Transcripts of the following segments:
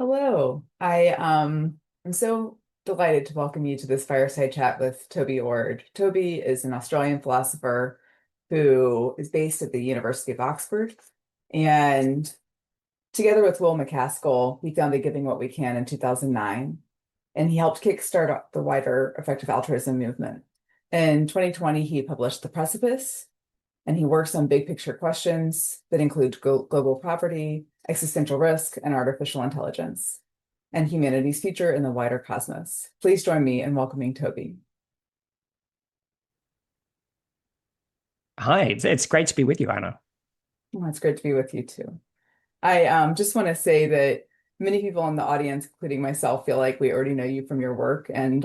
Hello. I'm so delighted to welcome you to this fireside chat with Toby Ord. Toby is an Australian philosopher who is based at the University of Oxford. And together with Will MacAskill, he founded Giving What We Can in 2009. And he helped kickstart the wider effective altruism movement. In 2020, he published The Precipice, and he works on big picture questions that include global poverty, existential risk, and artificial intelligence, and humanity's future in the wider cosmos. Please join me in welcoming Toby. Hi, it's great to be with you, Anna. Well, it's great to be with you too. I just want to say that many people in the audience, including myself, feel like we already know you from your work. And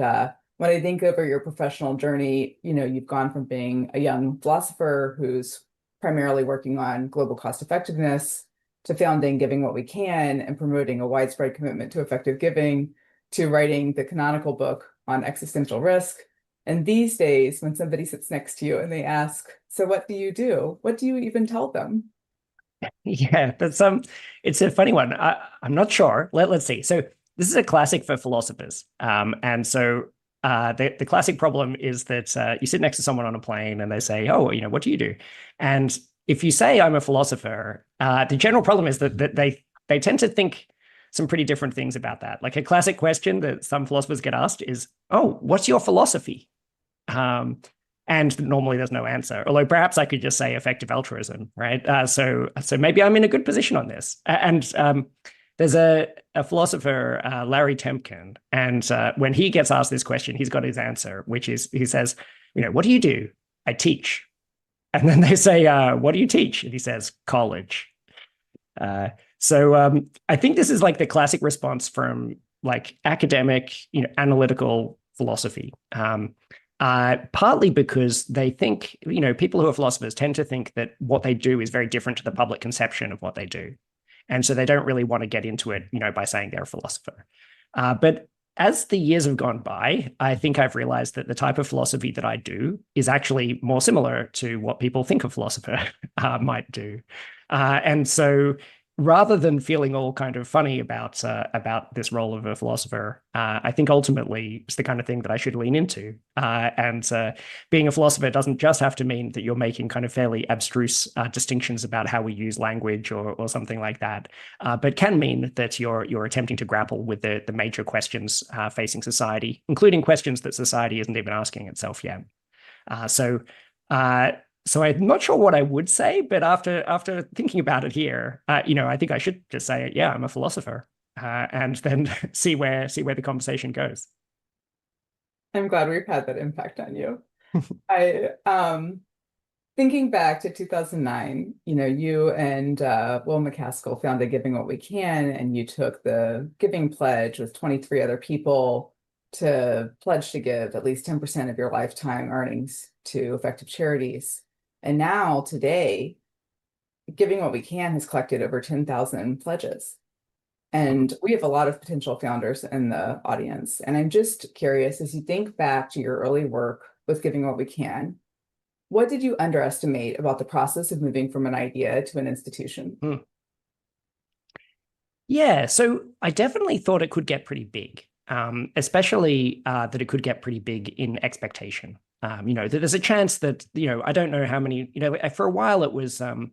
when I think over your professional journey, you've gone from being a young philosopher who's primarily working on global cost effectiveness to founding Giving What We Can and promoting a widespread commitment to effective giving to writing the canonical book on existential risk. And these days, when somebody sits next to you and they ask, "So what do you do?" What do you even tell them? Yeah, that's it's a funny one. I'm not sure. Let's see. So this is a classic for philosophers. And so the classic problem is that you sit next to someone on a plane and they say, "Oh, what do you do?" And if you say I'm a philosopher, the general problem is that they tend to think some pretty different things about that. Like a classic question that some philosophers get asked is, "Oh, what's your philosophy?" Um, and normally there's no answer. Although perhaps I could just say effective altruism, right? So maybe I'm in a good position on this. And there's a philosopher, Larry Temkin, and when he gets asked this question, he's got his answer, which is he says, "What do you do?" "I teach." And then they say, "What do you teach?" And he says, "College." So I think this is like the classic response from like academic, analytical philosophy. Partly because they think, people who are philosophers tend to think that what they do is very different to the public conception of what they do. And so they don't really want to get into it, by saying they're a philosopher. But as the years have gone by, I think I've realized that the type of philosophy that I do is actually more similar to what people think a philosopher might do. And so rather than feeling all kind of funny about this role of a philosopher, I think ultimately it's the kind of thing that I should lean into. And being a philosopher doesn't just have to mean that you're making kind of fairly abstruse distinctions about how we use language or something like that, but can mean that you're attempting to grapple with the major questions facing society, including questions that society isn't even asking itself yet. Uh, so. Uh, so I'm not sure what I would say, but after thinking about it here, I think I should just say, yeah, I'm a philosopher, and then see where the conversation goes. I'm glad we've had that impact on you. I Thinking back to 2009, you and Will MacAskill founded Giving What We Can, and you took the giving pledge with 23 other people to pledge to give at least 10% of your lifetime earnings to effective charities. And now, today, Giving What We Can has collected over 10,000 pledges. And we have a lot of potential founders in the audience. And I'm just curious, as you think back to your early work with Giving What We Can, what did you underestimate about the process of moving from an idea to an institution? Hmm. Yeah, so I definitely thought it could get pretty big, especially that it could get pretty big in expectation. That there's a chance that, I don't know how many, for a while it was the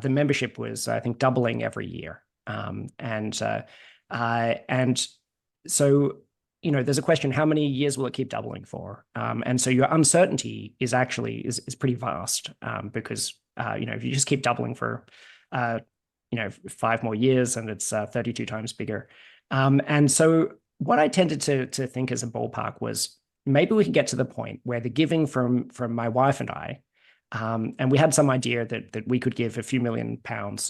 membership was, I think, doubling every year. And so, there's a question, how many years will it keep doubling for? And so your uncertainty is actually is pretty vast, because if you just keep doubling for 5 more years and it's 32 times bigger. And so what I tended to think as a ballpark was maybe we can get to the point where the giving from my wife and I, and we had some idea that we could give a few £1 million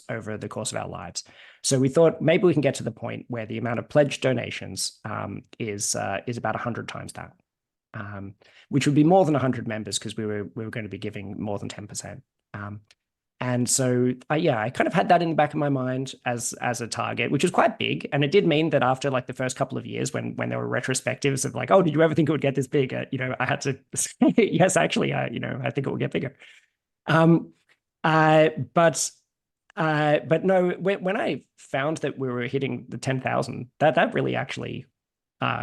over the course of our lives. So we thought maybe we can get to the point where the amount of pledged donations is about 100 times that, which would be more than 100 members because we were going to be giving more than 10%. And so, yeah, I kind of had that in the back of my mind as a target, which was quite big. And it did mean that after like the first couple of years, when there were retrospectives of like, "Oh, did you ever think it would get this big?" I had to say, yes, actually, I think it will get bigger. But But no, when I found that we were hitting the 10,000, that really actually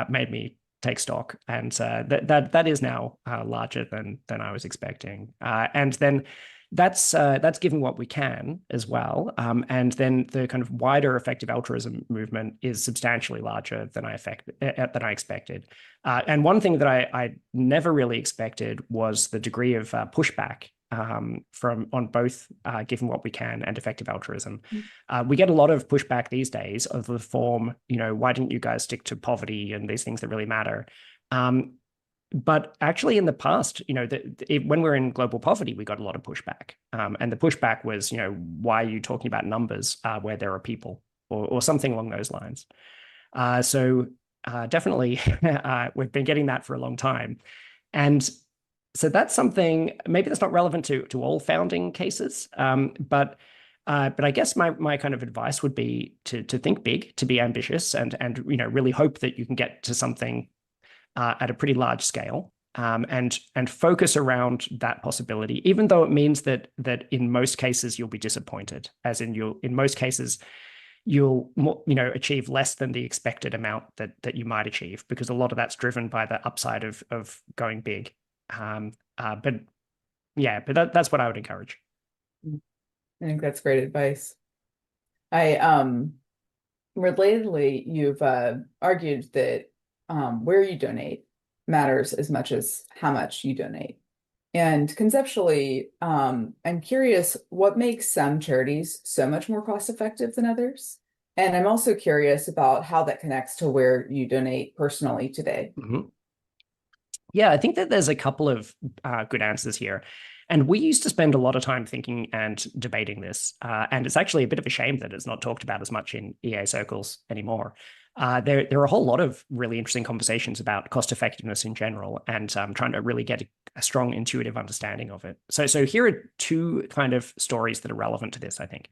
made me take stock, and that is now larger than I was expecting. And then that's giving what we can as well. And then the kind of wider effective altruism movement is substantially larger than I expected. And one thing that I never really expected was the degree of pushback from on both given what we can and effective altruism. We get a lot of pushback these days of the form, why didn't you guys stick to poverty and these things that really matter? But actually, in the past, when we're in global poverty, we got a lot of pushback. And the pushback was, why are you talking about numbers where there are people, or something along those lines? So definitely, we've been getting that for a long time. And so that's something, maybe that's not relevant to all founding cases, but I guess my kind of advice would be to think big, to be ambitious, and really hope that you can get to something at a pretty large scale, and focus around that possibility, even though it means that in most cases you'll be disappointed, as in most cases you'll achieve less than the expected amount that you might achieve, because a lot of that's driven by the upside of going big. But that's what I would encourage. I think that's great advice. Relatedly, you've argued that where you donate matters as much as how much you donate. And conceptually, I'm curious what makes some charities so much more cost effective than others. And I'm also curious about how that connects to where you donate personally today. Mm-hmm. Yeah, I think that there's a couple of good answers here. And we used to spend a lot of time thinking and debating this. And it's actually a bit of a shame that it's not talked about as much in EA circles anymore. There are a whole lot of really interesting conversations about cost effectiveness in general, and trying to really get a strong intuitive understanding of it. So here are two kind of stories that are relevant to this, I think.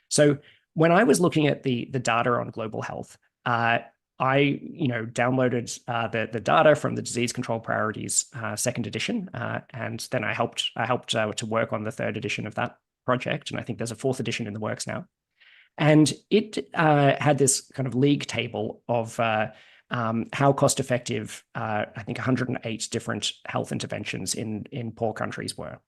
So when I was looking at the data on global health, I downloaded the data from the Disease Control Priorities second edition, and then I helped to work on the third edition of that project, and I think there's a fourth edition in the works now. And it had this kind of league table of how cost effective I think 108 different health interventions in poor countries were,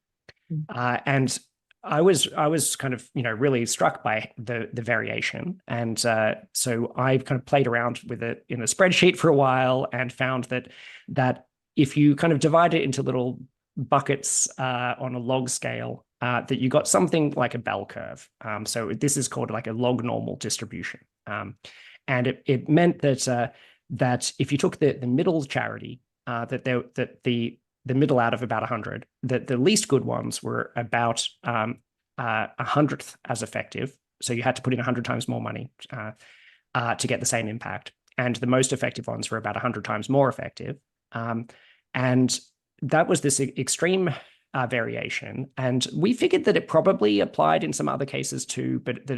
and I was kind of really struck by the variation, and so I kind of played around with it in a spreadsheet for a while and found that if you kind of divide it into little buckets on a log scale, that you got something like a bell curve. So this is called like a log normal distribution, and it meant that if you took the middle charity, that the middle out of about 100, that the least good ones were about 100th as effective. So you had to put in 100 times more money to get the same impact. And the most effective ones were about 100 times more effective. And that was this extreme variation. And we figured that it probably applied in some other cases too, but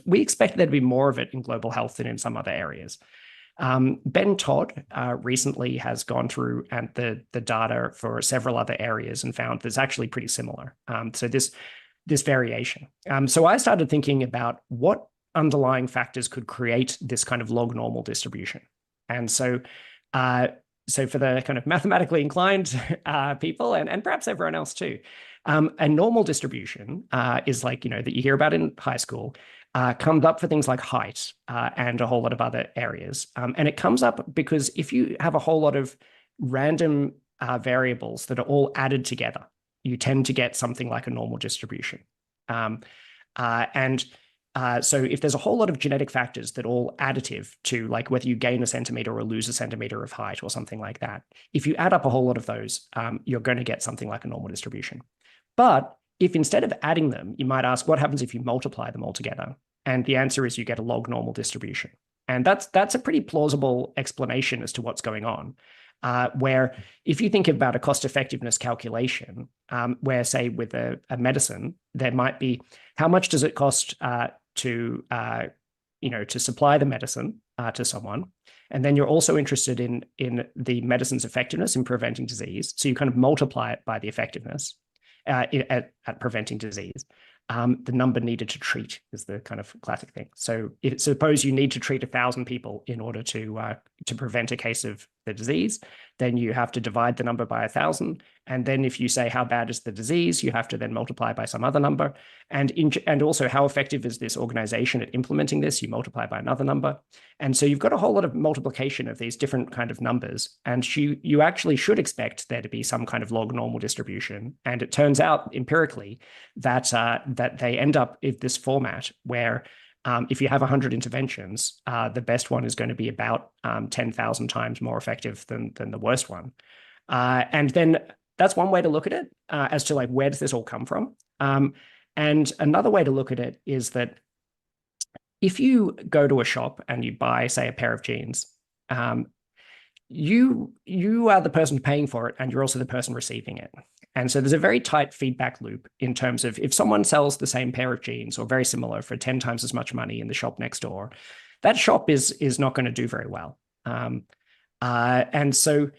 we expected there to be more of it in global health than in some other areas. Ben Todd recently has gone through and the data for several other areas and found that it's actually pretty similar. So this variation. So I started thinking about what underlying factors could create this kind of log normal distribution. And so for the kind of mathematically inclined people and perhaps everyone else too, a normal distribution is like, that you hear about in high school, comes up for things like height and a whole lot of other areas. And it comes up because if you have a whole lot of random variables that are all added together, you tend to get something like a normal distribution. So if there's a whole lot of genetic factors that are all additive to, like, whether you gain a centimeter or lose a centimeter of height or something like that, if you add up a whole lot of those, you're going to get something like a normal distribution. But if instead of adding them, you might ask, what happens if you multiply them all together? And the answer is you get a log normal distribution. And that's a pretty plausible explanation as to what's going on. Where if you think about a cost effectiveness calculation, where, say, with a medicine, there might be how much does it cost to supply the medicine to someone, and then you're also interested in the medicine's effectiveness in preventing disease. So you kind of multiply it by the effectiveness at preventing disease. the number needed to treat is the kind of classic thing. So suppose you need to treat 1,000 people in order to prevent a case of the disease, then you have to divide the number by 1,000. And then if you say how bad is the disease, you have to then multiply by some other number. And also how effective is this organization at implementing this? You multiply by another number. And so you've got a whole lot of multiplication of these different kind of numbers. And you actually should expect there to be some kind of log normal distribution. And it turns out empirically that they end up in this format where if you have 100 interventions, the best one is going to be about 10,000 times more effective than the worst one. And then that's one way to look at it as to like, where does this all come from? And another way to look at it is that if you go to a shop and you buy, say, a pair of jeans, you are the person paying for it, and you're also the person receiving it. And so there's a very tight feedback loop in terms of if someone sells the same pair of jeans or very similar for 10 times as much money in the shop next door, that shop is not going to do very well. And so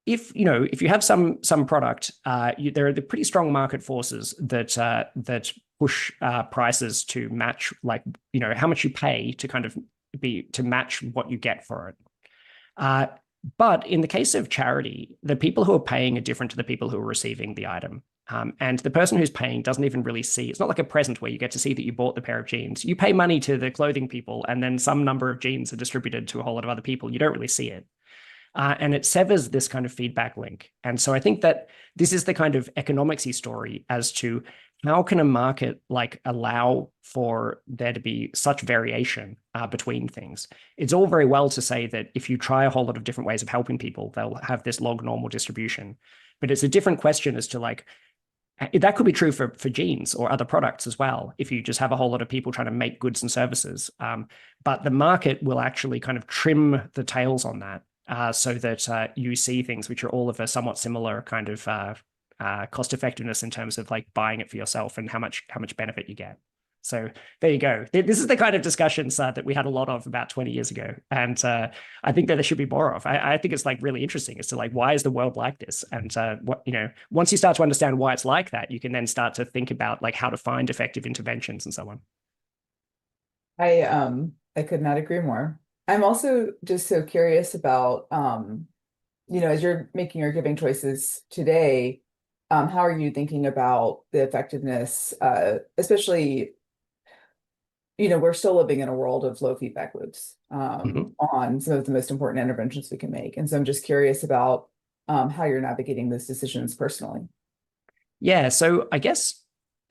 if you have some product, there are the pretty strong market forces that push prices to match, like, how much you pay to kind of to match what you get for it. But in the case of charity, the people who are paying are different to the people who are receiving the item. And the person who's paying doesn't even really see. It's not like a present where you get to see that you bought the pair of jeans. You pay money to the clothing people, and then some number of jeans are distributed to a whole lot of other people. You don't really see it. And it severs this kind of feedback link. And so I think that this is the kind of economicsy story as to how can a market like allow for there to be such variation between things. It's all very well to say that if you try a whole lot of different ways of helping people, they'll have this log normal distribution. But it's a different question as to like, that could be true for jeans or other products as well, if you just have a whole lot of people trying to make goods and services. But the market will actually kind of trim the tails on that. So that you see things which are all of a somewhat similar kind of cost effectiveness in terms of like buying it for yourself and how much benefit you get. So there you go. This is the kind of discussions that we had a lot of about 20 years ago, and I think that there should be more of. I think it's like really interesting as to like, why is the world like this? And once you start to understand why it's like that, you can then start to think about like how to find effective interventions and so on. I could not agree more. I'm also just so curious about, as you're making your giving choices today, how are you thinking about the effectiveness, especially, we're still living in a world of low feedback loops on some of the most important interventions we can make. And so I'm just curious about how you're navigating those decisions personally. Yeah, so I guess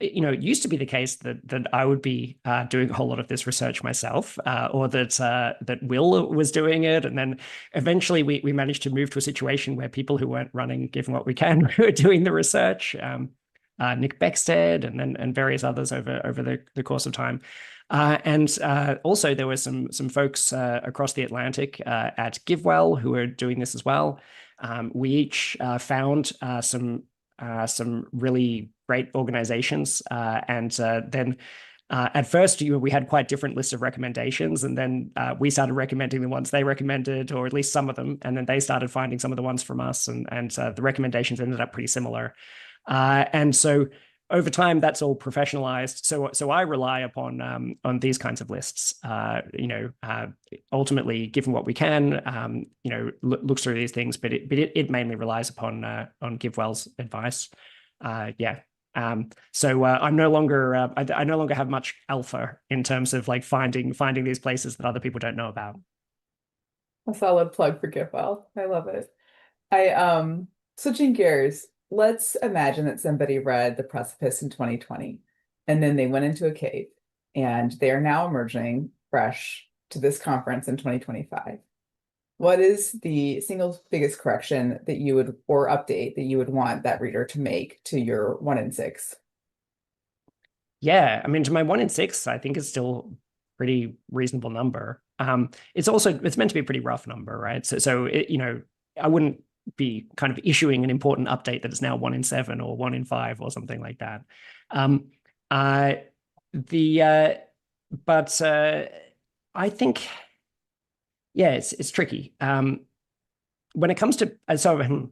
it used to be the case that I would be doing a whole lot of this research myself, or that Will was doing it, and then eventually we managed to move to a situation where people who weren't running Given What We Can were doing the research. Nick Beckstead and various others over the course of time. And also there were some folks across the Atlantic at GiveWell who were doing this as well. We each found some really great organizations. And then at first, we had quite different lists of recommendations. And then we started recommending the ones they recommended, or at least some of them. And then they started finding some of the ones from us. And the recommendations ended up pretty similar. And so over time, that's all professionalized. So I rely upon on these kinds of lists. Ultimately, Given What We Can, looks through these things, but it mainly relies upon GiveWell's advice. So I'm no longer I no longer have much alpha in terms of like finding these places that other people don't know about. A solid plug for GiveWell. I love it. Switching gears. Let's imagine that somebody read The Precipice in 2020, and then they went into a cave, and they are now emerging fresh to this conference in 2025. What is the single biggest correction that you would, or update that you would want that reader to make to your 1 in 6? Yeah, I mean, to my 1 in 6, I think it's still a pretty reasonable number. It's meant to be a pretty rough number, right? So I wouldn't be kind of issuing an important update that it's now 1 in 7 or 1 in 5 or something like that. But I think, yeah, it's tricky. When it comes to, so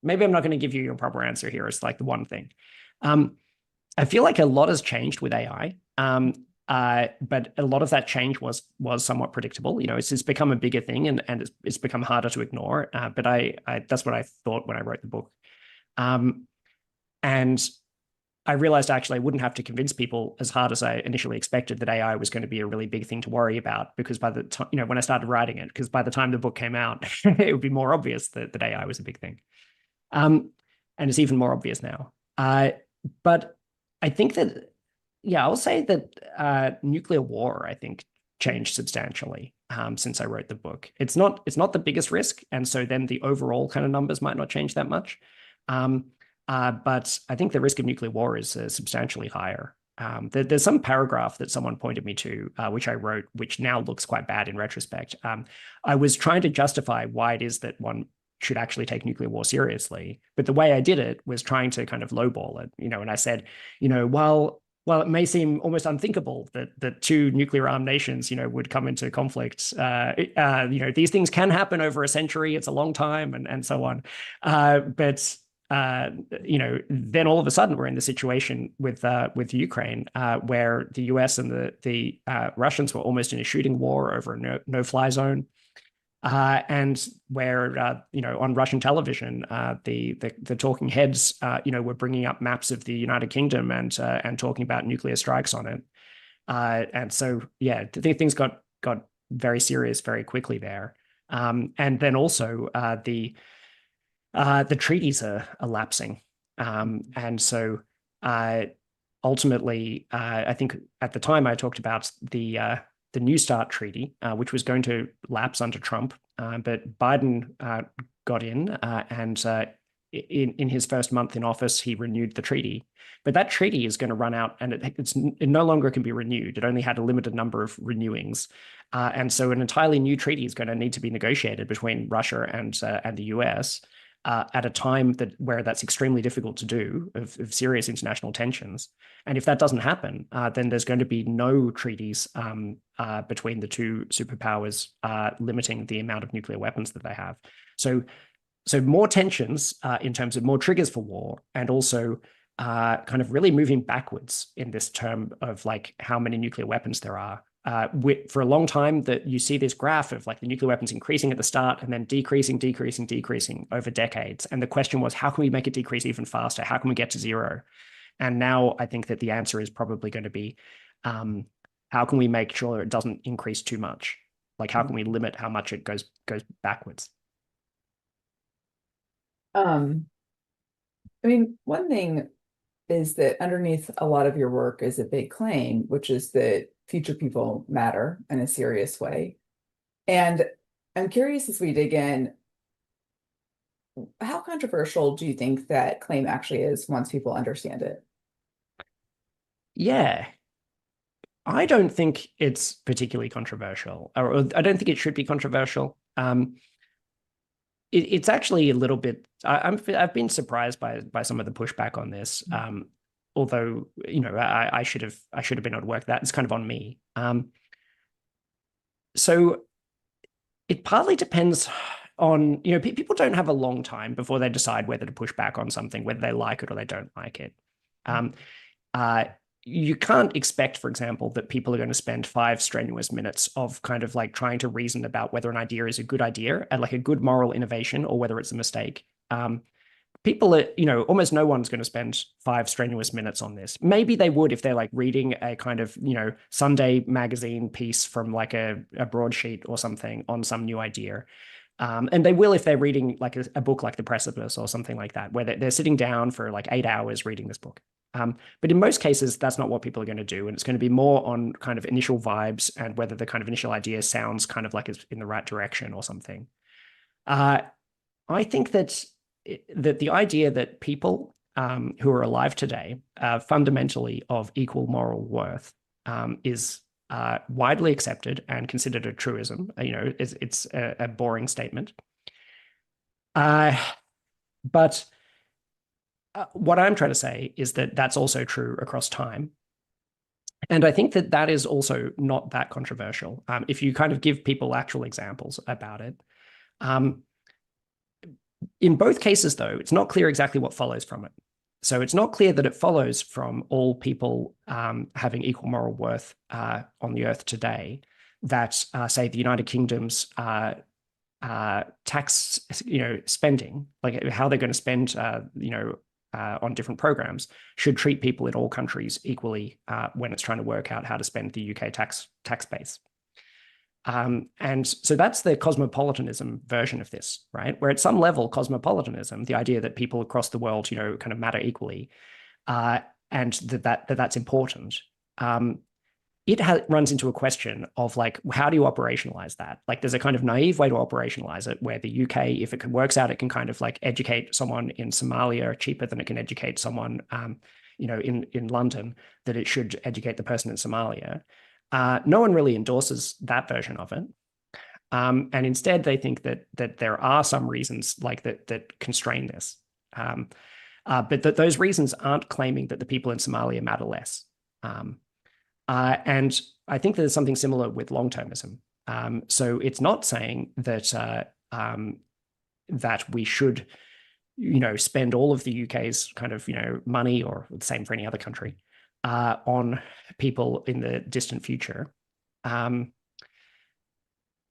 maybe I'm not going to give you your proper answer here. It's like the one thing. I feel like a lot has changed with AI. But a lot of that change was somewhat predictable. It's become a bigger thing, and it's become harder to ignore. But I that's what I thought when I wrote the book. Um, and I realized actually I wouldn't have to convince people as hard as I initially expected that AI was going to be a really big thing to worry about, because by the time, when I started writing it, because by the time the book came out, it would be more obvious that AI was a big thing. Um, and it's even more obvious now. But I think that, yeah, I'll say that nuclear war, I think, changed substantially since I wrote the book. It's not the biggest risk, and so then the overall kind of numbers might not change that much. Um, but I think the risk of nuclear war is substantially higher. There's some paragraph that someone pointed me to, which I wrote, which now looks quite bad in retrospect. I was trying to justify why it is that one should actually take nuclear war seriously, but the way I did it was trying to kind of lowball it, and I said, while it may seem almost unthinkable that two nuclear armed nations, would come into conflict, these things can happen over a century. It's a long time, and so on. But then all of a sudden we're in the situation with Ukraine, where the US and the Russians were almost in a shooting war over a no-fly zone. And where on Russian television, the talking heads were bringing up maps of the United Kingdom and talking about nuclear strikes on it. And so things got very serious very quickly there. And then also the treaties are lapsing, and so ultimately, I think at the time I talked about the New START treaty, which was going to lapse under Trump, but Biden got in, and in his first month in office, he renewed the treaty. But that treaty is going to run out, and it no longer can be renewed. It only had a limited number of renewings, and so an entirely new treaty is going to need to be negotiated between Russia and the US. At a time where that's extremely difficult to do, of serious international tensions. And if that doesn't happen, then there's going to be no treaties between the two superpowers limiting the amount of nuclear weapons that they have. So more tensions in terms of more triggers for war, and also kind of really moving backwards in this term of like how many nuclear weapons there are. For a long time, that you see this graph of like the nuclear weapons increasing at the start and then decreasing over decades. And the question was, how can we make it decrease even faster? How can we get to zero? And now I think that the answer is probably going to be, how can we make sure it doesn't increase too much? Like, how can we limit how much it goes backwards? Um, I mean, one thing is that underneath a lot of your work is a big claim, which is that future people matter in a serious way. And I'm curious, as we dig in, how controversial do you think that claim actually is once people understand it? Yeah, I don't think it's particularly controversial, or I don't think it should be controversial. It's actually a little bit. I've been surprised by some of the pushback on this. Although I should have been able to work that. It's kind of on me. So it partly depends on people don't have a long time before they decide whether to push back on something, whether they like it or they don't like it. You can't expect, for example, that people are going to spend 5 strenuous minutes of kind of like trying to reason about whether an idea is a good idea and like a good moral innovation, or whether it's a mistake. People are, almost no one's going to spend 5 strenuous minutes on this. Maybe they would if they're like reading a kind of, Sunday magazine piece from like a broadsheet or something on some new idea. And they will if they're reading like a book like The Precipice or something like that, where they're sitting down for like 8 hours reading this book. But in most cases, that's not what people are going to do. And it's going to be more on kind of initial vibes and whether the kind of initial idea sounds kind of like it's in the right direction or something. I think that the idea that people who are alive today are fundamentally of equal moral worth is widely accepted and considered a truism. It's a boring statement. But what I'm trying to say is that that's also true across time. And I think that is also not that controversial if you kind of give people actual examples about it. In both cases, though, it's not clear exactly what follows from it. So it's not clear that it follows from all people having equal moral worth on the earth today that, say, the United Kingdom's tax, spending, like how they're going to spend, on different programs, should treat people in all countries equally when it's trying to work out how to spend the UK tax base. And so that's the cosmopolitanism version of this, right? Where at some level, cosmopolitanism, the idea that people across the world, kind of matter equally, and that's important. It runs into a question of like, how do you operationalize that? Like, there's a kind of naive way to operationalize it, where the UK, if it works out, it can kind of like educate someone in Somalia cheaper than it can educate someone, in London, that it should educate the person in Somalia. No one really endorses that version of it. And instead, they think that there are some reasons like that constrain this. But that those reasons aren't claiming that the people in Somalia matter less. And I think there's something similar with long-termism. So it's not saying that that we should, spend all of the UK's kind of, money, or the same for any other country, on people in the distant future.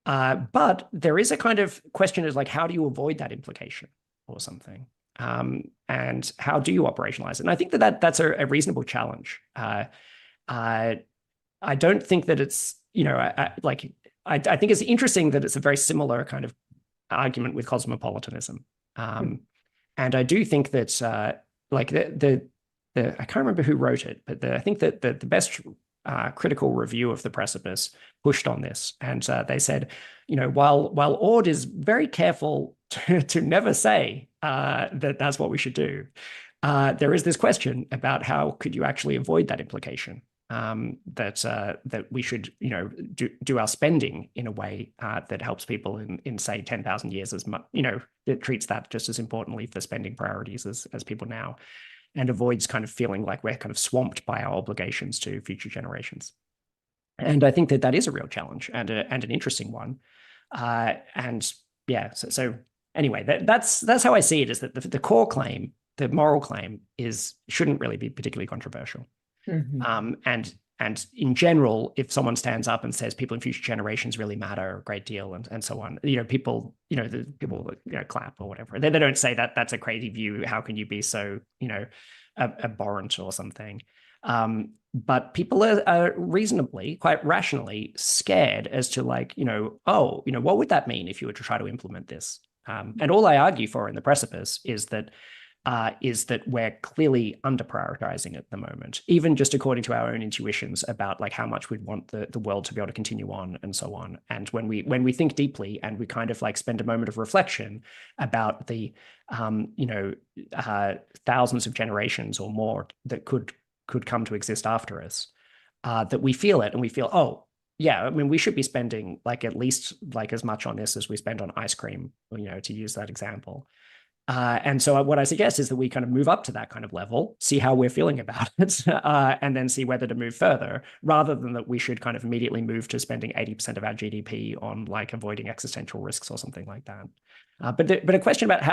But there is a kind of question is like, how do you avoid that implication or something? And how do you operationalize it? And I think that's a reasonable challenge. I don't think that it's, I think it's interesting that it's a very similar kind of argument with cosmopolitanism. And I do think that like I can't remember who wrote it, but I think that the best critical review of the Precipice pushed on this. And they said, while Ord is very careful to never say that that's what we should do, there is this question about how could you actually avoid that implication, that we should, do our spending in a way that helps people in say 10,000 years as much, it treats that just as importantly for spending priorities as people now, and avoids kind of feeling like we're kind of swamped by our obligations to future generations. And I think that is a real challenge and an interesting one. And yeah, so anyway, that's how I see it, is that the core claim, the moral claim, shouldn't really be particularly controversial. And in general, if someone stands up and says people in future generations really matter a great deal and so on, people clap or whatever. They don't say that that's a crazy view. How can you be so, abhorrent or something? But people are reasonably, quite rationally scared as to like, what would that mean if you were to try to implement this? And all I argue for in the Precipice is that we're clearly under prioritizing at the moment, even just according to our own intuitions about like how much we'd want the world to be able to continue on and so on. And when we think deeply and we kind of like spend a moment of reflection about the thousands of generations or more that could come to exist after us, that we feel it and we feel, oh yeah, I mean, we should be spending like at least like as much on this as we spend on ice cream, to use that example. And so what I suggest is that we kind of move up to that kind of level, see how we're feeling about it, and then see whether to move further, rather than that we should kind of immediately move to spending 80% of our GDP on like avoiding existential risks or something like that. But a question about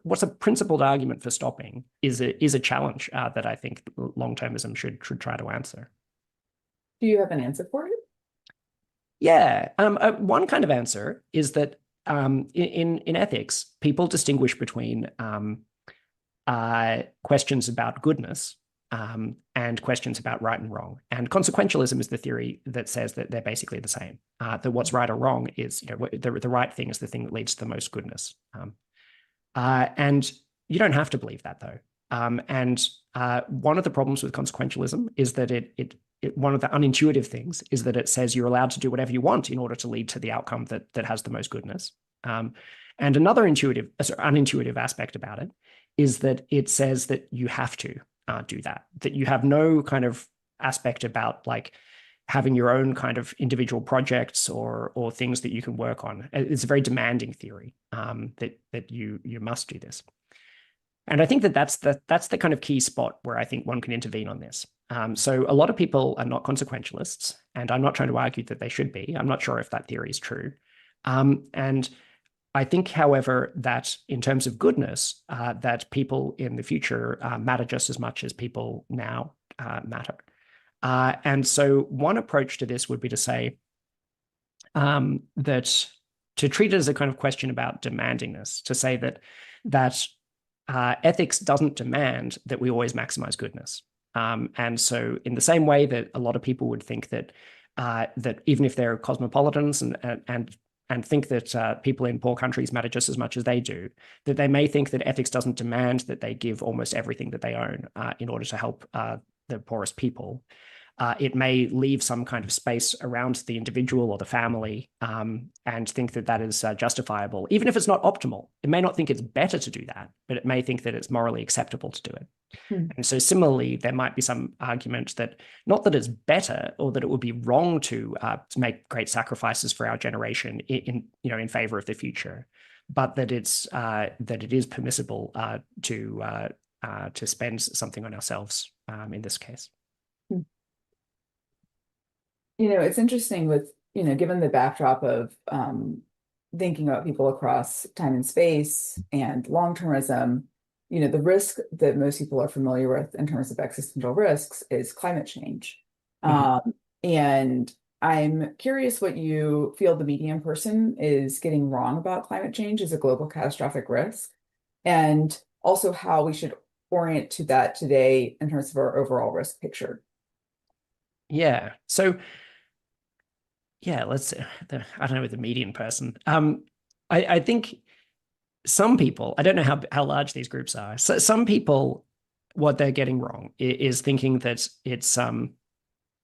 what's a principled argument for stopping is a challenge that I think long-termism should try to answer. Do you have an answer for it? Yeah. One kind of answer is that in ethics, people distinguish between questions about goodness and questions about right and wrong. And consequentialism is the theory that says that they're basically the same. That what's right or wrong is, the right thing is the thing that leads to the most goodness. And you don't have to believe that, though. And one of the problems with consequentialism is that one of the unintuitive things is that it says you're allowed to do whatever you want in order to lead to the outcome that has the most goodness. And another unintuitive aspect about it is that it says that you have to do that you have no kind of aspect about like having your own kind of individual projects or things that you can work on. It's a very demanding theory, that you must do this. And I think that's the kind of key spot where I think one can intervene on this. So a lot of people are not consequentialists, and I'm not trying to argue that they should be. I'm not sure if that theory is true. And I think, however, that in terms of goodness, that people in the future matter just as much as people now matter. And so one approach to this would be to say that to treat it as a kind of question about demandingness, to say that ethics doesn't demand that we always maximize goodness. And so in the same way that a lot of people would think that that even if they're cosmopolitans and think that people in poor countries matter just as much as they do, that they may think that ethics doesn't demand that they give almost everything that they own in order to help the poorest people. It may leave some kind of space around the individual or the family and think that that is justifiable, even if it's not optimal. It may not think it's better to do that, but it may think that it's morally acceptable to do it. And so similarly, there might be some argument that not that it's better or that it would be wrong to make great sacrifices for our generation in favor of the future, but that it is permissible to spend something on ourselves in this case. It's interesting with, given the backdrop of thinking about people across time and space and long-termism, the risk that most people are familiar with in terms of existential risks is climate change. And I'm curious what you feel the median person is getting wrong about climate change as a global catastrophic risk, and also how we should orient to that today in terms of our overall risk picture. Yeah. So, yeah, let's say, I don't know, the median person. I think some people, I don't know how large these groups are. So some people, what they're getting wrong is thinking that it's, I mean,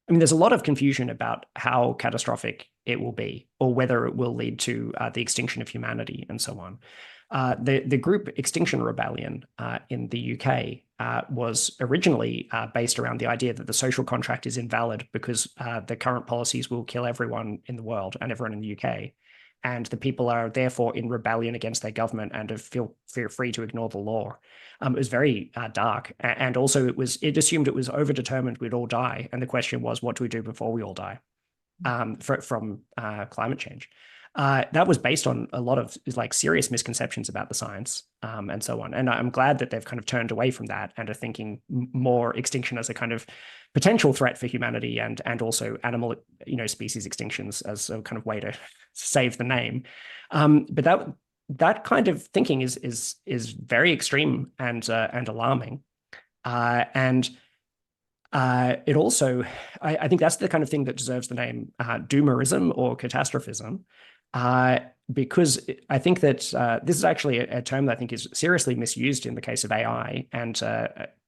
there's a lot of confusion about how catastrophic it will be or whether it will lead to the extinction of humanity and so on. The group Extinction Rebellion in the UK was originally based around the idea that the social contract is invalid because the current policies will kill everyone in the world and everyone in the UK. And the people are therefore in rebellion against their government and feel free to ignore the law. It was very dark. And also it assumed it was overdetermined we'd all die. And the question was, what do we do before we all die from climate change? That was based on a lot of serious misconceptions about the science and so on. And I'm glad that they've kind of turned away from that and are thinking more extinction as a kind of potential threat for humanity and also animal species extinctions as a kind of way to save the name. But that kind of thinking is very extreme and alarming. And it also, I think that's the kind of thing that deserves the name doomerism or catastrophism. Because I think that this is actually a term that I think is seriously misused in the case of AI and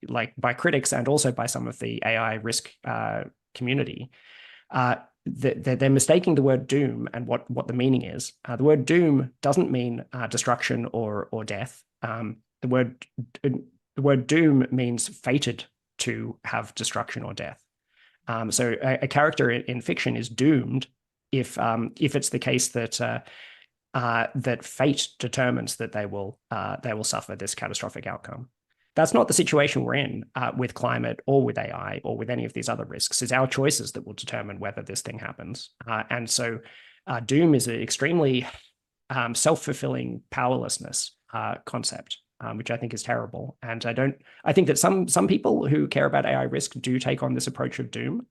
by critics and also by some of the AI risk community. They're mistaking the word doom and what the meaning is. The word doom doesn't mean destruction or death. The word doom means fated to have destruction or death. So a character in fiction is doomed if it's the case that that fate determines that they will suffer this catastrophic outcome. That's not the situation we're in with climate or with AI or with any of these other risks. It's our choices that will determine whether this thing happens. And so doom is an extremely self-fulfilling powerlessness concept, which I think is terrible. And I think that some people who care about AI risk do take on this approach of doom.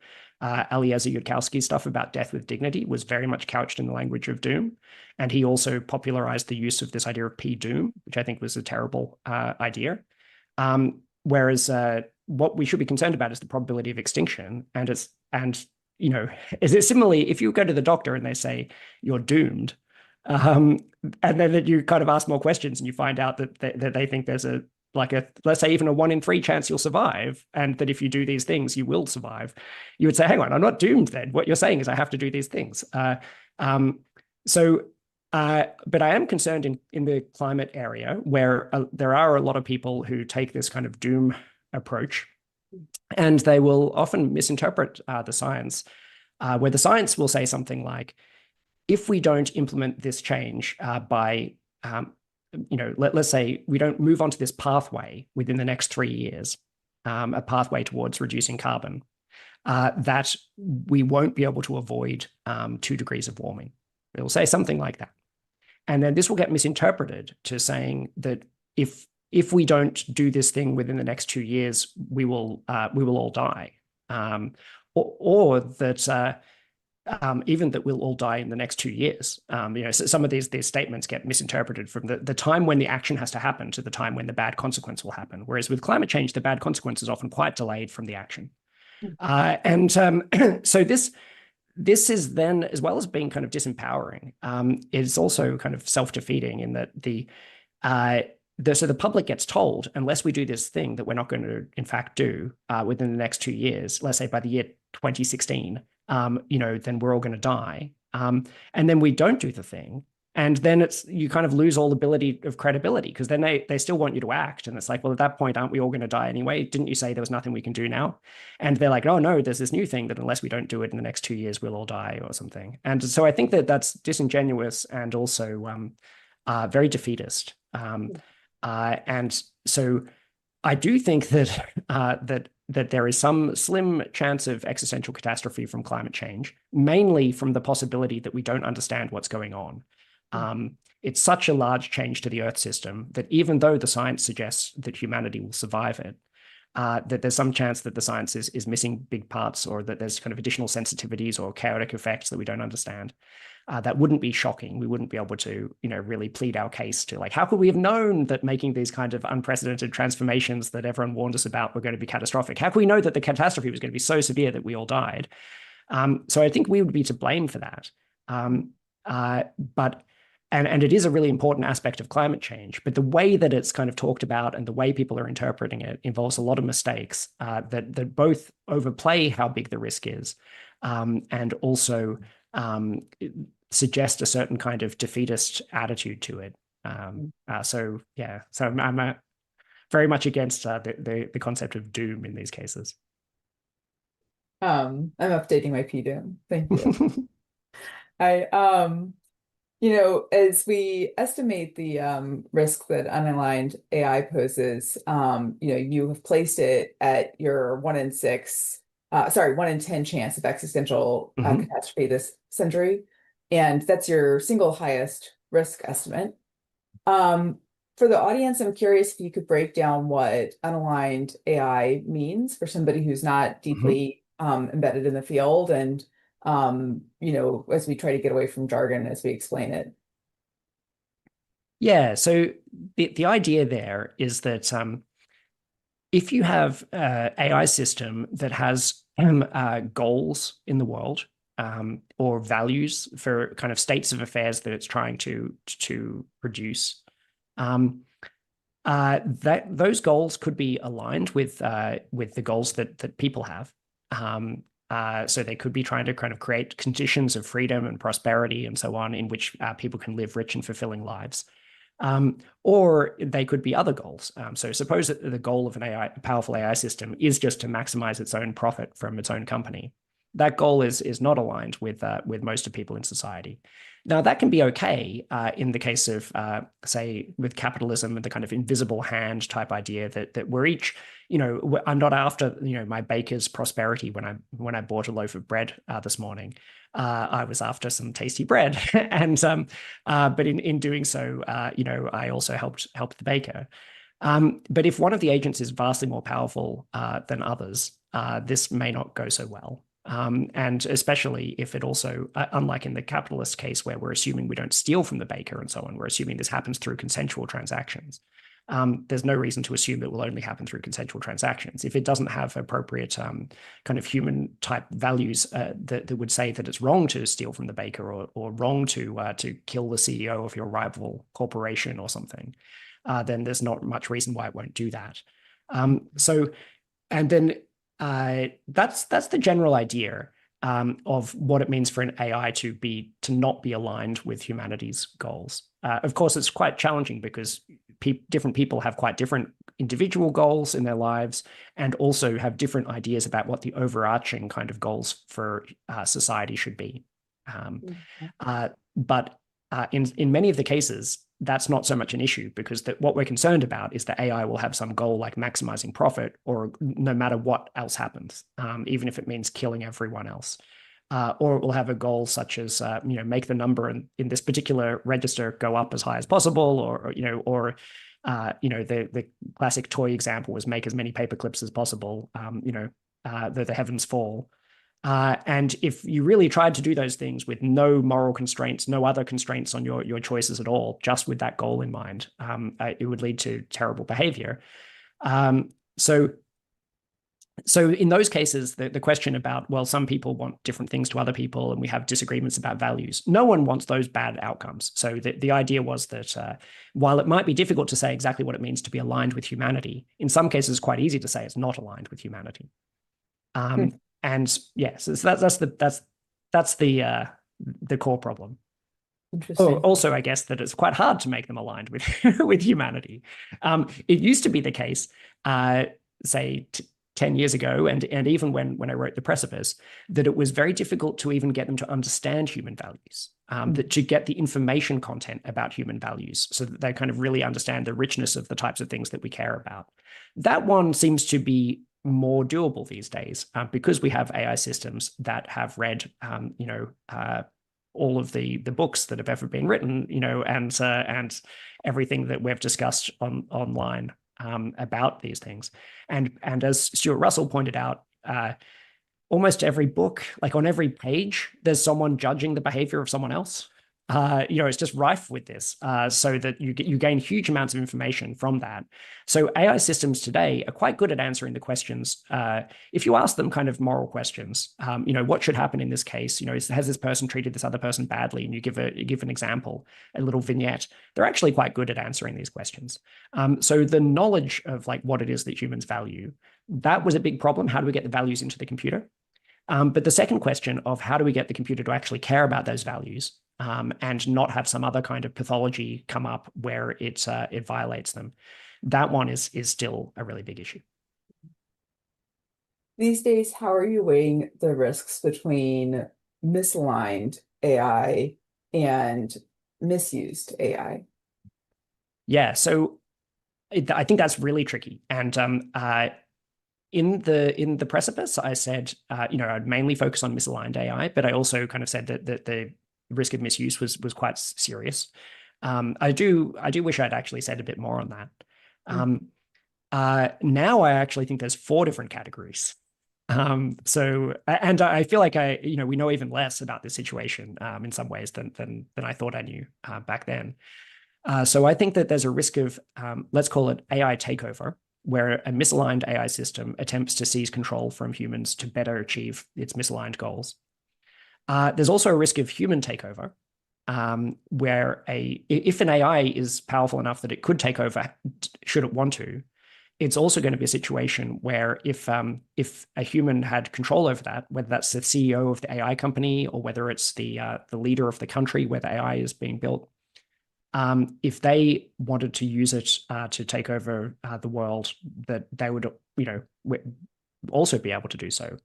Eliezer Yudkowsky's stuff about death with dignity was very much couched in the language of doom. And he also popularized the use of this idea of P-doom, which I think was a terrible idea. Whereas what we should be concerned about is the probability of extinction. And is it similarly, if you go to the doctor and they say you're doomed, and then that you kind of ask more questions and you find out that they think there's let's say even a 1 in 3 chance you'll survive, and that if you do these things, you will survive. You would say, hang on, I'm not doomed then. What you're saying is I have to do these things. But I am concerned in the climate area where there are a lot of people who take this kind of doom approach, and they will often misinterpret the science, where the science will say something like, if we don't implement this change by let's say we don't move onto this pathway within the next 3 years, a pathway towards reducing carbon, that we won't be able to avoid 2 degrees of warming. It will say something like that. And then this will get misinterpreted to saying that if we don't do this thing within the next 2 years, we will all die, or that even that we'll all die in the next 2 years. So some of these statements get misinterpreted from the time when the action has to happen to the time when the bad consequence will happen. Whereas with climate change, the bad consequence is often quite delayed from the action. And so this is then, as well as being kind of disempowering, is also kind of self-defeating in that so the public gets told, unless we do this thing that we're not going to, in fact, do within the next 2 years, let's say by the year 2016, then we're all going to die. And then we don't do the thing. And then you kind of lose all ability of credibility, because then they still want you to act. And it's like, well, at that point, aren't we all going to die anyway? Didn't you say there was nothing we can do now? And they're like, oh, no, there's this new thing that unless we don't do it in the next 2 years, we'll all die or something. And so I think that that's disingenuous and also very defeatist. And so I do think that there is some slim chance of existential catastrophe from climate change, mainly from the possibility that we don't understand what's going on. It's such a large change to the Earth system that even though the science suggests that humanity will survive it, that there's some chance that the science is missing big parts, or that there's kind of additional sensitivities or chaotic effects that we don't understand. That wouldn't be shocking. We wouldn't be able to, really plead our case to, like, how could we have known that making these kind of unprecedented transformations that everyone warned us about were going to be catastrophic? How could we know that the catastrophe was going to be so severe that we all died? So I think we would be to blame for that. But it is a really important aspect of climate change, but the way that it's kind of talked about and the way people are interpreting it involves a lot of mistakes that both overplay how big the risk is, and also suggest a certain kind of defeatist attitude to it. So I'm very much against the concept of doom in these cases. I'm updating my PDOM. Thank you. I as we estimate the risk that unaligned AI poses, you have placed it at your 1 in 10 chance of existential catastrophe this century. And that's your single highest risk estimate. For the audience, I'm curious if you could break down what unaligned AI means for somebody who's not deeply embedded in the field, and as we try to get away from jargon as we explain it. Yeah, so the idea there is that if you have an AI system that has goals in the world, or values for kind of states of affairs that it's trying to produce, that those goals could be aligned with the goals that people have. So they could be trying to kind of create conditions of freedom and prosperity and so on in which people can live rich and fulfilling lives. Or they could be other goals. So suppose that the goal of a powerful AI system is just to maximize its own profit from its own company. That goal is not aligned with most of people in society. Now, that can be okay in the case of, say, with capitalism and the kind of invisible hand type idea that we're each, I'm not after, my baker's prosperity when I bought a loaf of bread this morning. I was after some tasty bread, and but in doing so, I also helped the baker. But if one of the agents is vastly more powerful than others, this may not go so well. And especially if it also, unlike in the capitalist case where we're assuming we don't steal from the baker and so on, we're assuming this happens through consensual transactions. There's no reason to assume it will only happen through consensual transactions. If it doesn't have appropriate kind of human type values that would say that it's wrong to steal from the baker, or wrong to kill the CEO of your rival corporation or something, then there's not much reason why it won't do that. That's the general idea of what it means for an AI to not be aligned with humanity's goals. Of course, it's quite challenging because different people have quite different individual goals in their lives, and also have different ideas about what the overarching kind of goals for society should be. But in many of the cases, that's not so much an issue, because what we're concerned about is that AI will have some goal like maximizing profit, or no matter what else happens, even if it means killing everyone else. or it will have a goal such as make the number in this particular register go up as high as possible, or the classic toy example was make as many paper clips as possible, though the heavens fall. And if you really tried to do those things with no moral constraints, no other constraints on your choices at all, just with that goal in mind, it would lead to terrible behavior. So in those cases, the question about, well, some people want different things to other people and we have disagreements about values. No one wants those bad outcomes. So the idea was that while it might be difficult to say exactly what it means to be aligned with humanity, in some cases it's quite easy to say it's not aligned with humanity. And yes, so that's the core problem. Interesting. Also, I guess that it's quite hard to make them aligned with with humanity. It used to be the case, say 10 years ago, and even when I wrote The Precipice, that it was very difficult to even get them to understand human values, that to get the information content about human values so that they kind of really understand the richness of the types of things that we care about. That one seems to be more doable these days because we have AI systems that have read, all of the books that have ever been written, and everything that we've discussed online about these things. And as Stuart Russell pointed out, almost every book, like on every page, there's someone judging the behavior of someone else. It's just rife with this, so that you gain huge amounts of information from that. So AI systems today are quite good at answering the questions. If you ask them kind of moral questions, what should happen in this case? Has this person treated this other person badly? And you give an example, a little vignette. They're actually quite good at answering these questions. So the knowledge of like what it is that humans value, that was a big problem. How do we get the values into the computer? But the second question of how do we get the computer to actually care about those values, and not have some other kind of pathology come up where it violates them, that one is still a really big issue. These days, how are you weighing the risks between misaligned AI and misused AI? Yeah, so I think that's really tricky. And in the Precipice, I said, I'd mainly focus on misaligned AI, but I also kind of said that the risk of misuse was quite serious. I do wish I'd actually said a bit more on that. Now I actually think there's 4 different categories. And I feel like we know even less about this situation in some ways than I thought I knew back then. So I think that there's a risk of, let's call it AI takeover, where a misaligned AI system attempts to seize control from humans to better achieve its misaligned goals. There's also a risk of human takeover, where if an AI is powerful enough that it could take over, should it want to, it's also going to be a situation where if a human had control over that, whether that's the CEO of the AI company or whether it's the leader of the country where the AI is being built, if they wanted to use it to take over the world, that they would, also be able to do so.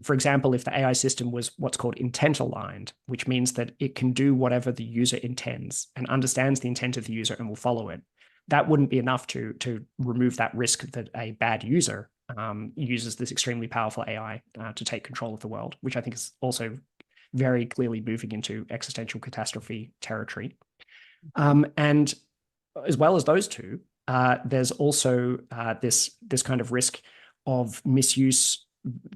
For example, if the AI system was what's called intent aligned, which means that it can do whatever the user intends and understands the intent of the user and will follow it, that wouldn't be enough to remove that risk that a bad user uses this extremely powerful AI to take control of the world, which I think is also very clearly moving into existential catastrophe territory. And as well as those two, there's also this kind of risk of misuse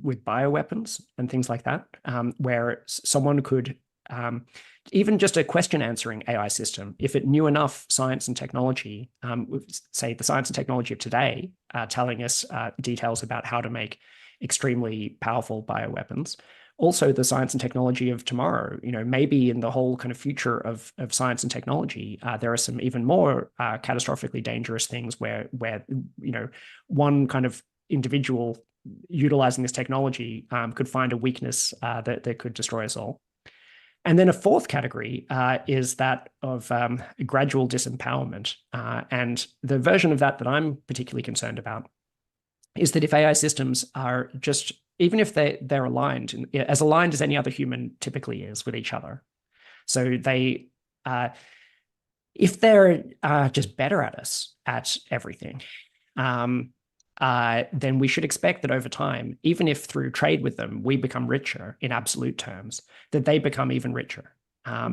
with bioweapons and things like that, where someone could, even just a question answering AI system, if it knew enough science and technology, say the science and technology of today, telling us details about how to make extremely powerful bioweapons, also the science and technology of tomorrow, maybe in the whole kind of future of science and technology, there are some even more catastrophically dangerous things where one kind of individual utilizing this technology could find a weakness that could destroy us all. And then a fourth category is that of gradual disempowerment. And the version of that I'm particularly concerned about is that if AI systems are just, even if they're aligned, as aligned as any other human typically is with each other, so they, if they're just better at us at everything, then we should expect that over time, even if through trade with them, we become richer in absolute terms, that they become even richer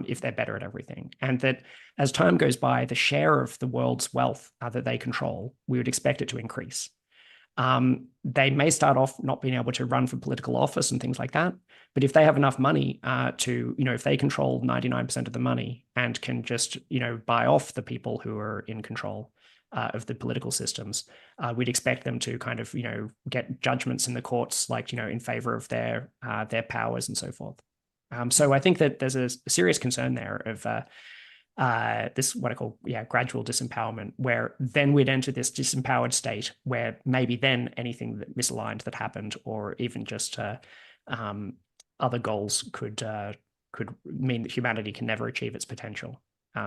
if they're better at everything. And that as time goes by, the share of the world's wealth that they control, we would expect it to increase. They may start off not being able to run for political office and things like that. But if they have enough money if they control 99% of the money and can just, buy off the people who are in control of the political systems, we'd expect them to kind of, get judgments in the courts, like, in favor of their powers and so forth. So I think that there's a serious concern there of this what I call gradual disempowerment, where then we'd enter this disempowered state where maybe then anything that misaligned that happened, or even just other goals could mean that humanity can never achieve its potential.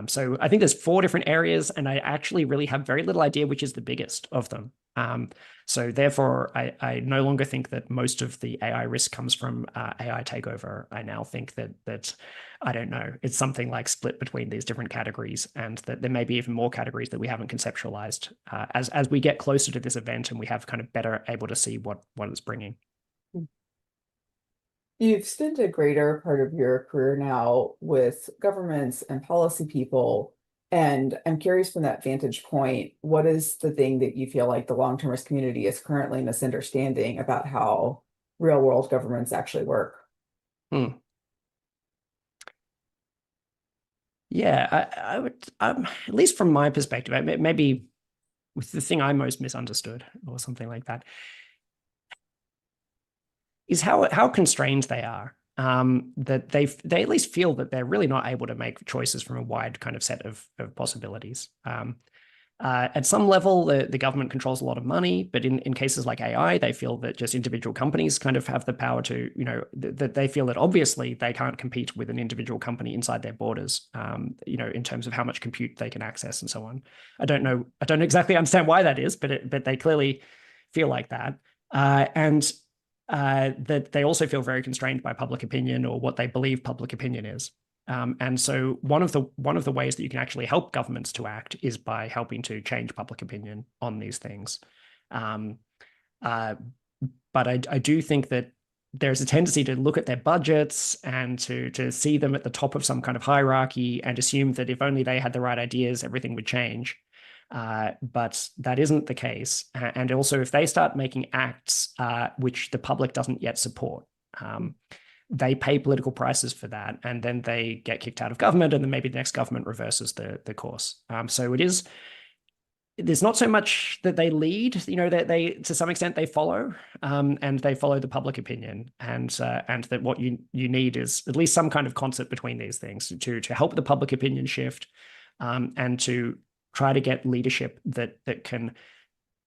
So I think there's 4 different areas, and I actually really have very little idea which is the biggest of them. So therefore, I no longer think that most of the AI risk comes from AI takeover. I now think that I don't know, it's something like split between these different categories, and that there may be even more categories that we haven't conceptualized as we get closer to this event and we have kind of better able to see what it's bringing. You've spent a greater part of your career now with governments and policy people. And I'm curious, from that vantage point, what is the thing that you feel like the long-termist community is currently misunderstanding about how real world governments actually work? Yeah, I would, at least from my perspective, maybe with the thing I most misunderstood or something like that, is how constrained they are. That they at least feel that they're really not able to make choices from a wide kind of set of possibilities. At some level, the government controls a lot of money, but in cases like AI, they feel that just individual companies kind of have the power to, that they feel that obviously they can't compete with an individual company inside their borders, in terms of how much compute they can access and so on. I don't exactly understand why that is, but they clearly feel like that. And that they also feel very constrained by public opinion, or what they believe public opinion is. And so one of the ways that you can actually help governments to act is by helping to change public opinion on these things. But I do think that there's a tendency to look at their budgets and to see them at the top of some kind of hierarchy and assume that if only they had the right ideas, everything would change. But that isn't the case. And also, if they start making acts which the public doesn't yet support, they pay political prices for that, and then they get kicked out of government, and then maybe the next government reverses the course. So there's not so much that they lead, that they to some extent they follow, and they follow the public opinion, and that what you need is at least some kind of concert between these things to help the public opinion shift, and to try to get leadership that can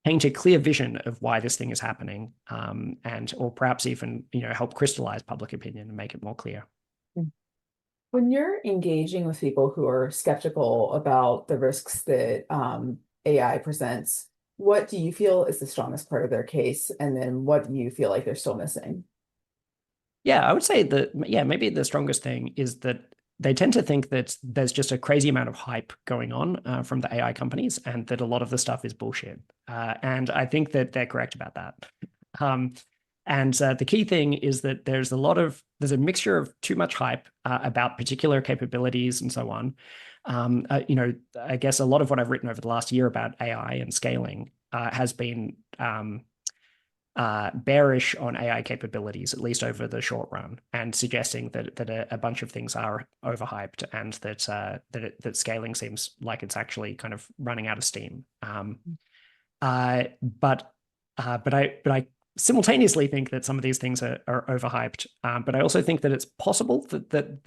paint a clear vision of why this thing is happening, or perhaps even help crystallize public opinion and make it more clear. When you're engaging with people who are skeptical about the risks that AI presents, what do you feel is the strongest part of their case, and then what do you feel like they're still missing? Yeah, I would say that, maybe the strongest thing is that they tend to think that there's just a crazy amount of hype going on from the AI companies, and that a lot of the stuff is bullshit. And I think that they're correct about that. And the key thing is that there's a mixture of too much hype about particular capabilities and so on. I guess a lot of what I've written over the last year about AI and scaling has been bearish on AI capabilities, at least over the short run, and suggesting that a bunch of things are overhyped, and that scaling seems like it's actually kind of running out of steam. But I simultaneously think that some of these things are overhyped. But I also think that it's possible that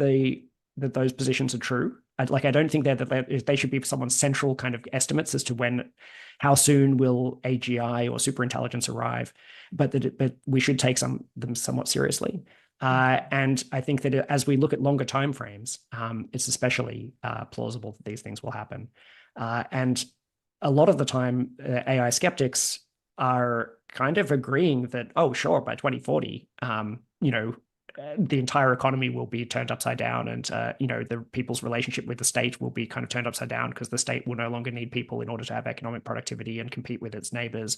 those positions are true. I don't think that they should be someone's central kind of estimates as to how soon will AGI or superintelligence arrive, but we should take them somewhat seriously. And I think that as we look at longer time frames, it's especially plausible that these things will happen. And a lot of the time, AI skeptics are kind of agreeing that, oh, sure, by 2040, the entire economy will be turned upside down, and the people's relationship with the state will be kind of turned upside down, because the state will no longer need people in order to have economic productivity and compete with its neighbors.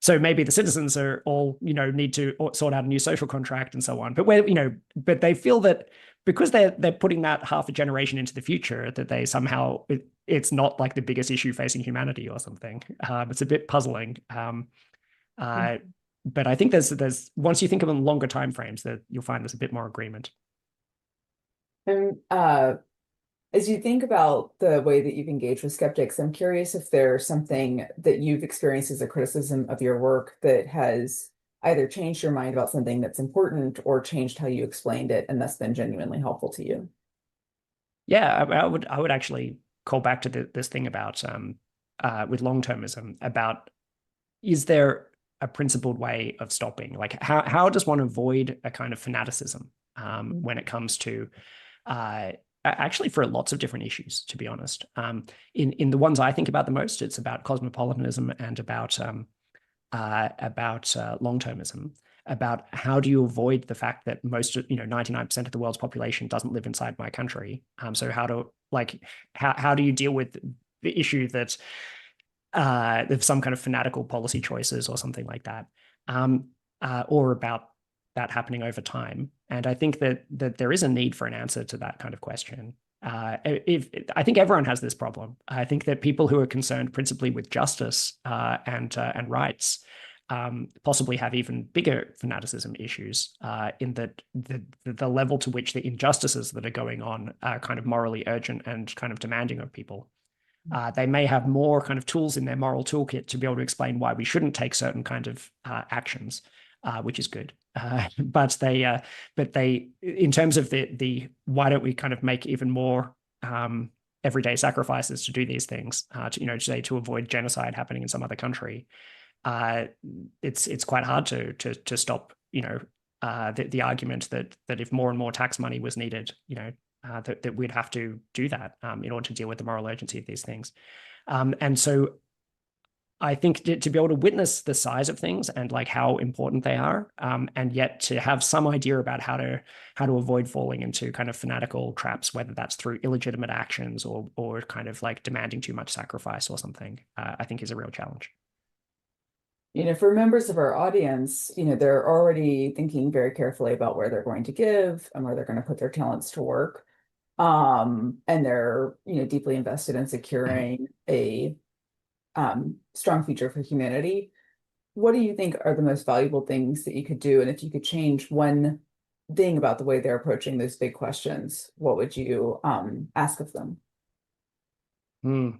So maybe the citizens are all, need to sort out a new social contract and so on. But where, but they feel that because they're putting that half a generation into the future, that they somehow it's not like the biggest issue facing humanity or something. It's a bit puzzling. Uh, but I think there's once you think of them longer time frames, that you'll find there's a bit more agreement. And as you think about the way that you've engaged with skeptics, I'm curious if there's something that you've experienced as a criticism of your work that has either changed your mind about something that's important or changed how you explained it, and that's been genuinely helpful to you. Yeah, I would actually call back to this thing about with long termism about, is there a principled way of stopping? Like how does one avoid a kind of fanaticism when it comes to actually for lots of different issues, to be honest. In the ones I think about the most, it's about cosmopolitanism and about long-termism, about how do you avoid the fact that 99% of the world's population doesn't live inside my country. So how do you deal with the issue that there's some kind of fanatical policy choices or something like that, or about that happening over time. And I think that there is a need for an answer to that kind of question. I think everyone has this problem. I think that people who are concerned principally with justice and rights possibly have even bigger fanaticism issues in that the level to which the injustices that are going on are kind of morally urgent and kind of demanding of people. They may have more kind of tools in their moral toolkit to be able to explain why we shouldn't take certain kind of actions, which is good. But they, in terms of the why don't we kind of make even more everyday sacrifices to do these things, say to avoid genocide happening in some other country, it's quite hard to stop, the argument that if more and more tax money was needed, that we'd have to do that in order to deal with the moral urgency of these things. And so I think to be able to witness the size of things and like how important they are, and yet to have some idea about how to avoid falling into kind of fanatical traps, whether that's through illegitimate actions or kind of like demanding too much sacrifice or something, I think is a real challenge. For members of our audience, they're already thinking very carefully about where they're going to give and where they're going to put their talents to work. And they're, deeply invested in securing a strong future for humanity. What do you think are the most valuable things that you could do? And if you could change one thing about the way they're approaching those big questions, what would you ask of them? Hmm.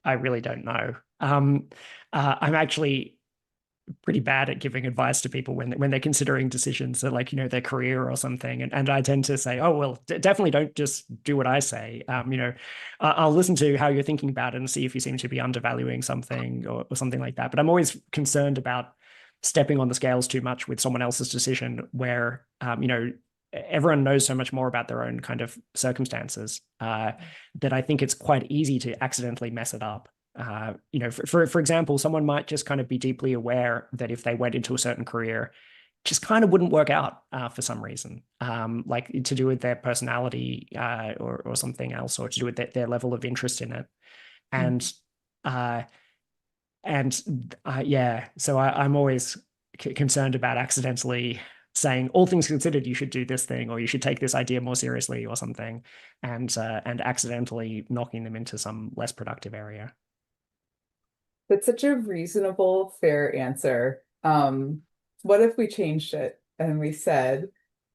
I really don't know. I'm actually pretty bad at giving advice to people when they're considering decisions that like their career or something, and I tend to say, oh well, definitely don't just do what I say. I'll listen to how you're thinking about it and see if you seem to be undervaluing something or something like that, but I'm always concerned about stepping on the scales too much with someone else's decision where everyone knows so much more about their own kind of circumstances that I think it's quite easy to accidentally mess it up. For example, someone might just kind of be deeply aware that if they went into a certain career, just kind of wouldn't work out for some reason, like to do with their personality or something else, or to do with their level of interest in it. And uh, yeah, so I'm always concerned about accidentally saying, all things considered, you should do this thing, or you should take this idea more seriously, or something, and accidentally knocking them into some less productive area. That's such a reasonable, fair answer. What if we changed it and we said,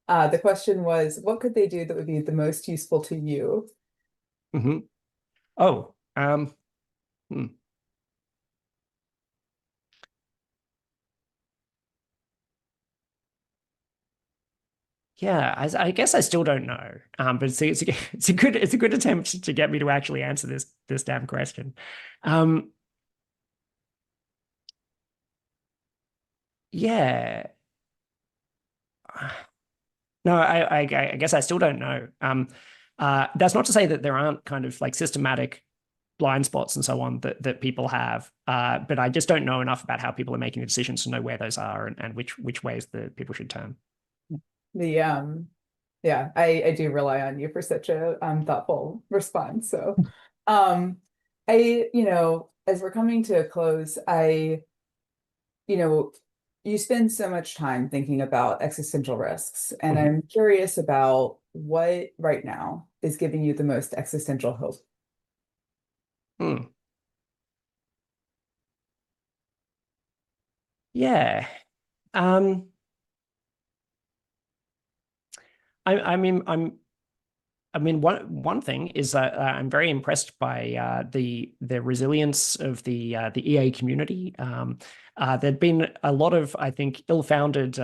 the question was, what could they do that would be the most useful to you? Mm-hmm. Oh, hmm. Yeah, I guess I still don't know. But it's a good attempt to get me to actually answer this damn question. Um, yeah. No, I guess I still don't know. That's not to say that there aren't kind of like systematic blind spots and so on that people have. But I just don't know enough about how people are making the decisions to know where those are and which ways the people should turn. The Yeah, I do rely on you for such a thoughtful response. So I as we're coming to a close, you know, you spend so much time thinking about existential risks, and Mhm. I'm curious about what right now is giving you the most existential hope. Hmm. Yeah. Um, I mean, one thing is that I'm very impressed by the resilience of the EA community. There'd been a lot of, I think, ill-founded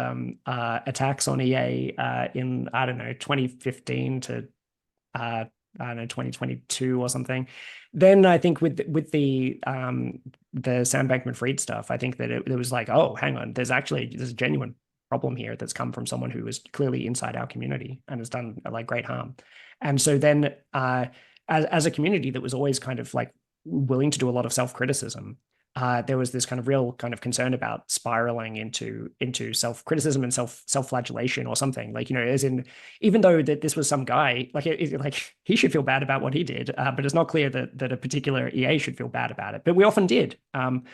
attacks on EA in, I don't know, 2015 to I don't know, 2022 or something. Then I think with the Sam Bankman-Fried stuff, I think that it was like, oh, hang on, there's a genuine problem here that's come from someone who is clearly inside our community and has done like great harm. And so then as a community that was always kind of like willing to do a lot of self-criticism, there was this kind of real kind of concern about spiraling into self-criticism and self-flagellation or something. Like, as in, even though that this was some guy, like he should feel bad about what he did, but it's not clear that a particular EA should feel bad about it. But we often did, and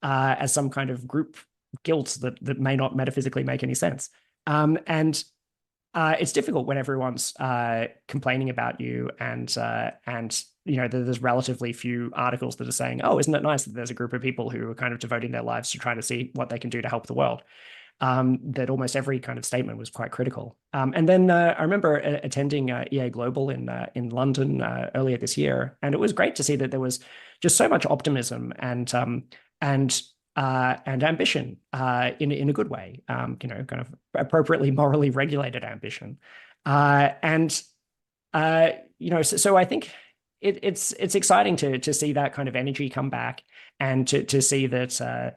as some kind of group guilt that may not metaphysically make any sense. And it's difficult when everyone's complaining about you, and there's relatively few articles that are saying, "Oh, isn't it nice that there's a group of people who are kind of devoting their lives to trying to see what they can do to help the world." That almost every kind of statement was quite critical. And then I remember attending EA Global in London earlier this year, and it was great to see that there was just so much optimism and and ambition in a good way. Kind of appropriately morally regulated ambition, and so I think it's exciting to see that kind of energy come back and to see that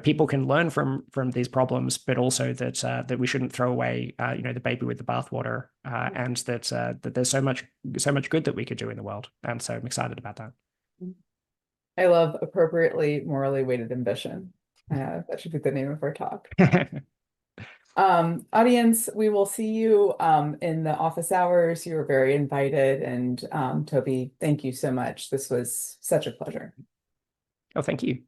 people can learn from these problems, but also that we shouldn't throw away the baby with the bathwater, and that there's so much good that we could do in the world, and so I'm excited about that. I love appropriately morally weighted ambition. That should be the name of our talk. Audience, we will see you in the office hours. You were very invited. And Toby, thank you so much. This was such a pleasure. Oh, thank you.